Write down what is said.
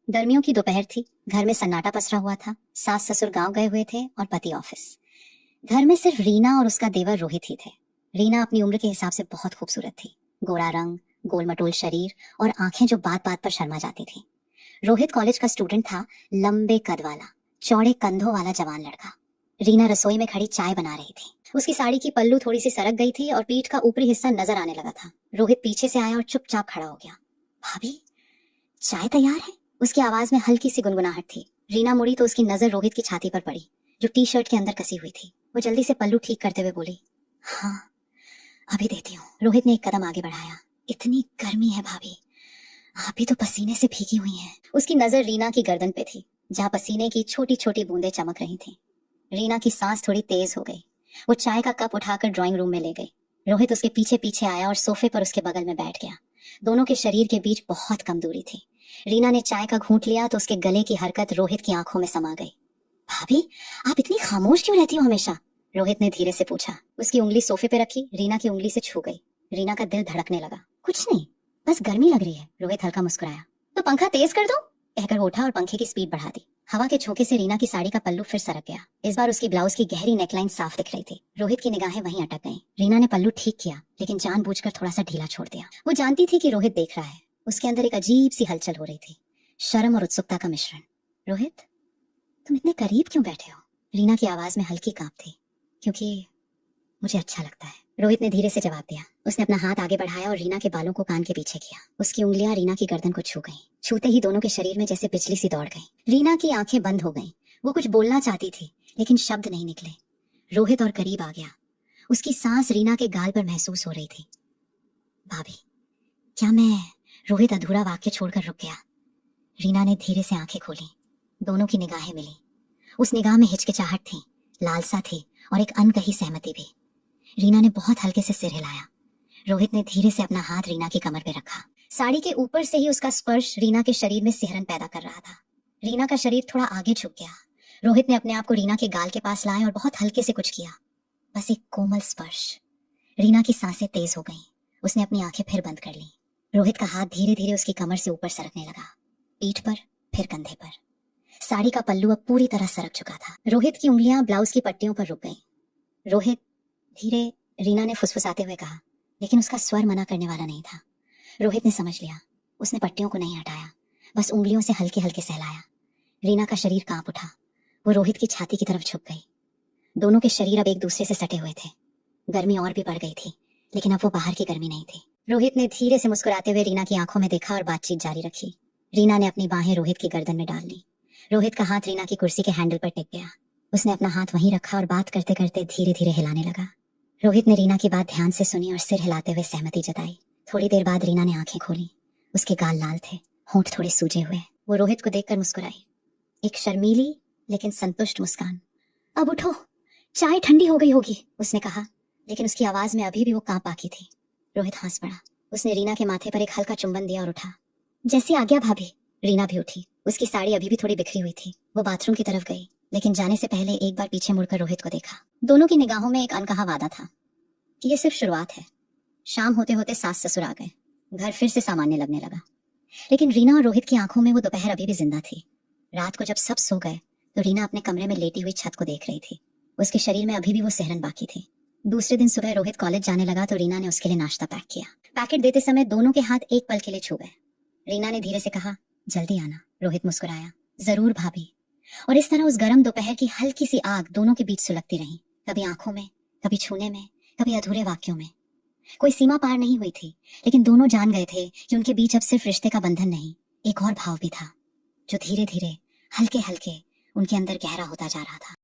गर्मियों की दोपहर थी। घर में सन्नाटा पसरा हुआ था। सास ससुर गांव गए हुए थे और पति ऑफिस। घर में सिर्फ रीना और उसका देवर रोहित ही थे। रीना अपनी उम्र के हिसाब से बहुत खूबसूरत थी। गोरा रंग, गोल मटोल शरीर और आंखें जो बात बात पर शर्मा जाती थी। रोहित कॉलेज का स्टूडेंट था, लंबे कद वाला, चौड़े कंधों वाला जवान लड़का। रीना रसोई में खड़ी चाय बना रही थी। उसकी साड़ी की पल्लू थोड़ी सी सरक गई थी और पीठ का ऊपरी हिस्सा नजर आने लगा था। रोहित पीछे से आया और चुपचाप खड़ा हो गया। भाभी, चाय तैयार है? उसकी आवाज में हल्की सी गुनगुनाहट थी। रीना मुड़ी तो उसकी नजर रोहित की छाती पर पड़ी, जो टी शर्ट के अंदर कसी हुई थी। वो जल्दी से पल्लू ठीक करते हुए बोली, हाँ अभी देती हूँ। रोहित ने एक कदम आगे बढ़ाया। इतनी गर्मी है भाभी, आप भी तो पसीने से भीगी हुई हैं। उसकी नजर रीना की गर्दन पे थी, जहाँ पसीने की छोटी छोटी बूंदें चमक रही थी। रीना की सांस थोड़ी तेज हो गई। वो चाय का कप उठाकर ड्राइंग रूम में ले गई। रोहित उसके पीछे पीछे आया और सोफे पर उसके बगल में बैठ गया। दोनों के शरीर के बीच बहुत कम दूरी थी। रीना ने चाय का घूंट लिया तो उसके गले की हरकत रोहित की आंखों में समा गई। भाभी, आप इतनी खामोश क्यों रहती हो हमेशा? रोहित ने धीरे से पूछा। उसकी उंगली सोफे पे रखी, रीना की उंगली से छू गई। रीना का दिल धड़कने लगा। कुछ नहीं, बस गर्मी लग रही है। रोहित हल्का मुस्कुराया। तो पंखा तेज कर दो, कहकर वो उठा और पंखे की स्पीड बढ़ा दी। हवा के झोंके से रीना की साड़ी का पल्लू फिर सरक गया। इस बार उसकी ब्लाउज की गहरी नेकलाइन साफ दिख रही थी। रोहित की निगाहें वहीं अटक गईं। रीना ने पल्लू ठीक किया, लेकिन जानबूझकर थोड़ा सा ढीला छोड़ दिया। वो जानती थी कि रोहित देख रहा है। उसके अंदर एक अजीब सी हलचल हो रही थी, शर्म और उत्सुकता का मिश्रण। रोहित, तुम इतने करीब क्यों बैठे हो? रीना की आवाज में हल्की कांप थी। क्योंकि मुझे अच्छा लगता है, रोहित ने धीरे से जवाब दिया। उसने अपना हाथ आगे बढ़ाया और रीना के बालों को कान के पीछे किया। उसकी उंगलियां रीना की गर्दन को छू गईं। छूते ही दोनों के शरीर में जैसे बिजली सी दौड़ गई। रीना की आंखें बंद हो गईं। वो कुछ बोलना चाहती थी, लेकिन शब्द नहीं निकले। रोहित और करीब आ गया। उसकी सांस रीना के गाल पर महसूस हो रही थी। भाभी, क्या मैं? रोहित अधूरा वाक्य छोड़कर रुक गया। रीना ने धीरे से आंखें खोली। दोनों की निगाहें मिली। उस निगाह में हिचकिचाहट थी, लालसा थी और एक अनकही सहमति भी। रीना ने बहुत हल्के से सिर हिलाया। रोहित ने धीरे से अपना हाथ रीना की कमर पे रखा। साड़ी के ऊपर से ही उसका स्पर्श रीना के शरीर में सिहरन पैदा कर रहा था। रीना का शरीर थोड़ा आगे झुक गया। रोहित ने अपने आप को रीना के गाल के पास लाया और बहुत हल्के से कुछ किया। बस एक कोमल स्पर्श। रीना की सांसें तेज हो गईं। उसने अपनी आंखें फिर बंद कर लीं। रोहित का हाथ धीरे धीरे उसकी कमर से ऊपर सरकने लगा, पीठ पर, फिर कंधे पर। साड़ी का पल्लू अब पूरी तरह सरक चुका था। रोहित की उंगलियां ब्लाउज की पट्टियों पर रुक गईं। रोहित, धीरे, रीना ने फुसफुसाते हुए कहा, लेकिन उसका स्वर मना करने वाला नहीं था। रोहित ने समझ लिया। उसने पट्टियों को नहीं हटाया, बस उंगलियों से हल्के हल्के सहलाया। रीना का शरीर कांप उठा। वो रोहित की छाती की तरफ झुक गई। दोनों के शरीर अब एक दूसरे से सटे हुए थे। गर्मी और भी बढ़ गई थी, लेकिन अब वो बाहर की गर्मी नहीं थी। रोहित ने धीरे से मुस्कुराते हुए रीना की आंखों में देखा और बातचीत जारी रखी। रीना ने अपनी बाहें रोहित की गर्दन में डाल ली। रोहित का हाथ रीना की कुर्सी के हैंडल पर टिक गया। उसने अपना हाथ वहीं रखा और बात करते करते धीरे धीरे हिलाने लगा। रोहित ने रीना की बात ध्यान से सुनी और सिर हिलाते हुए सहमति जताई। थोड़ी देर बाद रीना ने आंखें खोली। उसके गाल लाल थे, होंठ थोड़े सूजे हुए। वो रोहित को देखकर मुस्कुराई, एक शर्मीली लेकिन संतुष्ट मुस्कान। अब उठो, चाय ठंडी हो गई होगी, उसने कहा, लेकिन उसकी आवाज में अभी भी वो कांप बाकी थी। रोहित हंस पड़ा। उसने रीना के माथे पर एक हल्का चुंबन दिया और उठा। जैसी आज्ञा भाभी। रीना भी उठी। उसकी साड़ी अभी भी थोड़ी बिखरी हुई थी। वो बाथरूम की तरफ गई, लेकिन जाने से पहले एक बार पीछे मुड़कर रोहित को देखा। दोनों की निगाहों में एक अनकहा वादा था कि ये सिर्फ शुरुआत है। शाम होते होते सास ससुर आ गए। घर फिर से सामान्य लगने लगा, लेकिन रीना और रोहित की आंखों में वो दोपहर अभी भी जिंदा थी। रात को जब सब सो गए तो रीना अपने कमरे में लेटी हुई छत को देख रही थी। उसके शरीर में अभी भी वो सिहरन बाकी थी। दूसरे दिन सुबह रोहित कॉलेज जाने लगा तो रीना ने उसके लिए नाश्ता पैक किया। पैकेट देते समय दोनों के हाथ एक पल के लिए छू गए। रीना ने धीरे से कहा, जल्दी आना। रोहित मुस्कुराया, जरूर भाभी। और इस तरह उस गर्म दोपहर की हल्की सी आग दोनों के बीच सुलगती रही, कभी आंखों में, कभी छूने में, कभी अधूरे वाक्यों में। कोई सीमा पार नहीं हुई थी, लेकिन दोनों जान गए थे कि उनके बीच अब सिर्फ रिश्ते का बंधन नहीं, एक और भाव भी था, जो धीरे धीरे, हल्के हल्के उनके अंदर गहरा होता जा रहा था।